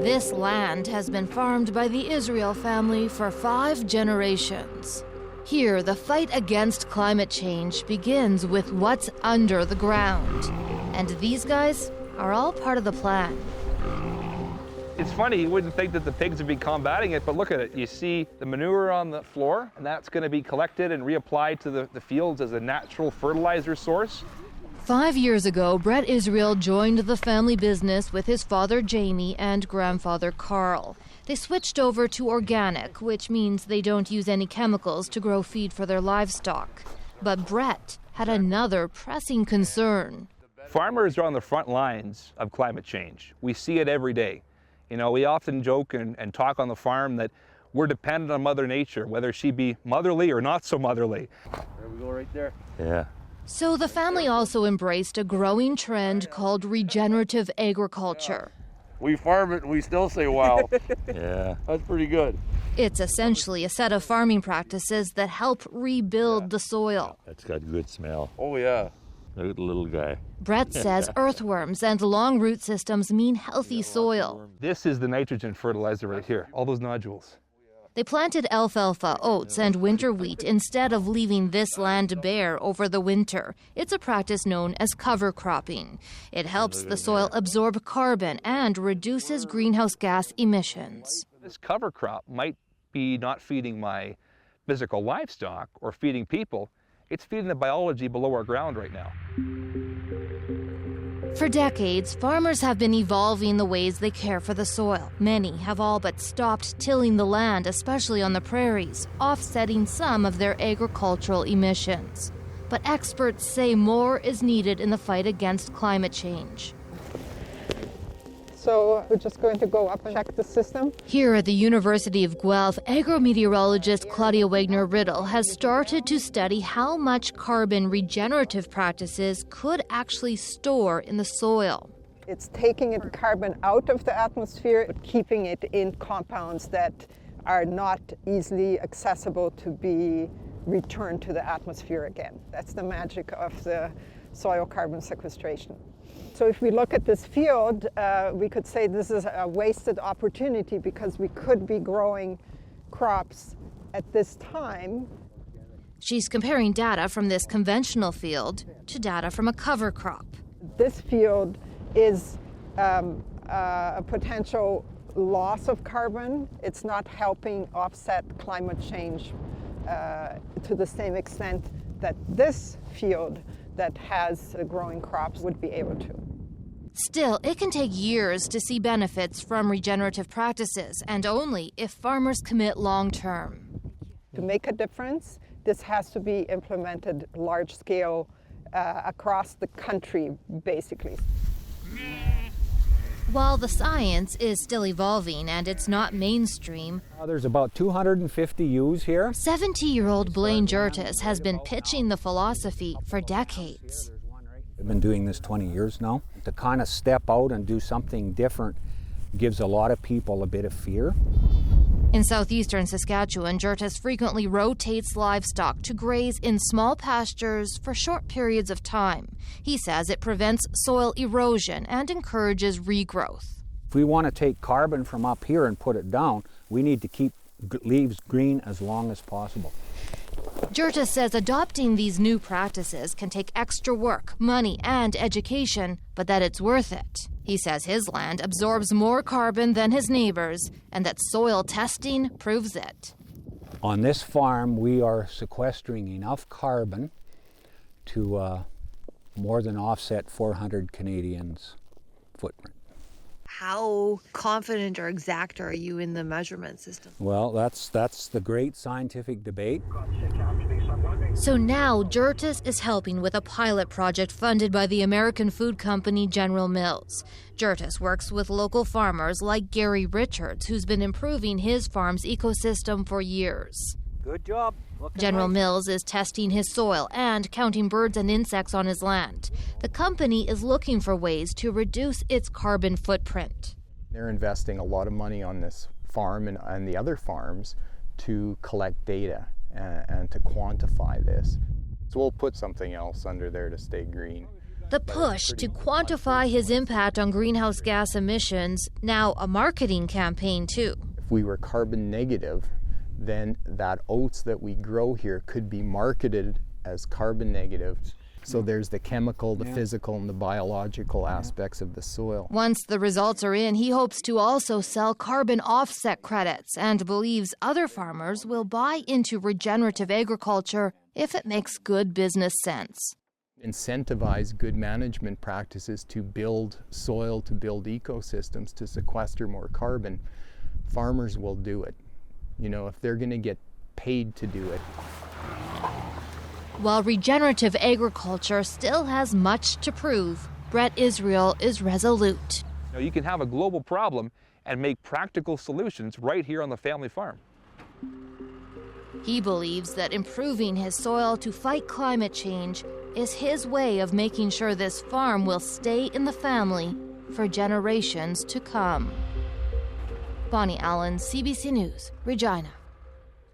This land has been farmed by the Israel family for 5 generations. Here, the fight against climate change begins with what's under the ground. And these guys are all part of the plan. It's funny, you wouldn't think that the pigs would be combating it, but look at it. You see the manure on the floor, and that's going to be collected and reapplied to the fields as a natural fertilizer source. 5 years ago, Brett Israel joined the family business with his father Jamie and grandfather Carl. They switched over to organic, which means they don't use any chemicals to grow feed for their livestock. But Brett had another pressing concern. Farmers are on the front lines of climate change. We see it every day. You know, we often joke and talk on the farm that we're dependent on Mother Nature, whether she be motherly or not so motherly. There we go right there. Yeah. So the family also embraced a growing trend called regenerative agriculture. We farm it and we still say, wow. Yeah. That's pretty good. It's essentially a set of farming practices that help rebuild the soil. That's got good smell. Oh, yeah. Look at the little guy. Brett says earthworms and long root systems mean healthy soil. This is the nitrogen fertilizer right here, all those nodules. They planted alfalfa, oats, and winter wheat instead of leaving this land bare over the winter. It's a practice known as cover cropping. It helps the soil absorb carbon and reduces greenhouse gas emissions. This cover crop might be not feeding my physical livestock or feeding people. It's feeding the biology below our ground right now. For decades, farmers have been evolving the ways they care for the soil. Many have all but stopped tilling the land, especially on the prairies, offsetting some of their agricultural emissions. But experts say more is needed in the fight against climate change. So we're just going to go up and check the system. Here at the University of Guelph, agrometeorologist Claudia Wagner-Riddle has started to study how much carbon regenerative practices could actually store in the soil. It's taking the carbon out of the atmosphere, but keeping it in compounds that are not easily accessible to be returned to the atmosphere again. That's the magic of the soil carbon sequestration. So if we look at this field, we could say this is a wasted opportunity because we could be growing crops at this time. She's comparing data from this conventional field to data from a cover crop. This field is a potential loss of carbon. It's not helping offset climate change to the same extent that this field that has growing crops would be able to. Still, it can take years to see benefits from regenerative practices, and only if farmers commit long-term. To make a difference, this has to be implemented large-scale across the country, basically. While the science is still evolving and it's not mainstream, There's about 250 ewes here. 70-year-old Blaine Jertis has been pitching the philosophy for decades. I've been doing this 20 years now. To kind of step out and do something different gives a lot of people a bit of fear. In southeastern Saskatchewan, Jertis frequently rotates livestock to graze in small pastures for short periods of time. He says it prevents soil erosion and encourages regrowth. If we want to take carbon from up here and put it down, we need to keep leaves green as long as possible. Jertis says adopting these new practices can take extra work, money, and education, but that it's worth it. He says his land absorbs more carbon than his neighbors, and that soil testing proves it. On this farm, we are sequestering enough carbon to more than offset 400 Canadians' footprint. How confident or exact are you in the measurement system? Well, that's the great scientific debate. So now Jertis is helping with a pilot project funded by the American food company General Mills. Jertis works with local farmers like Gary Richards, who's been improving his farm's ecosystem for years. Good job. General Mills is testing his soil and counting birds and insects on his land. The company is looking for ways to reduce its carbon footprint. They're investing a lot of money on this farm and the other farms to collect data and to quantify this. So we'll put something else under there to stay green. The push to quantify his impact on greenhouse gas emissions, now a marketing campaign too. If we were carbon negative, then that oats that we grow here could be marketed as carbon negative. So there's the chemical, the physical, and the biological aspects of the soil. Once the results are in, he hopes to also sell carbon offset credits and believes other farmers will buy into regenerative agriculture if it makes good business sense. Incentivize good management practices to build soil, to build ecosystems, to sequester more carbon. Farmers will do it. You know, if they're going to get paid to do it. While regenerative agriculture still has much to prove, Brett Israel is resolute. You know, you can have a global problem and make practical solutions right here on the family farm. He believes that improving his soil to fight climate change is his way of making sure this farm will stay in the family for generations to come. Bonnie Allen, CBC News, Regina.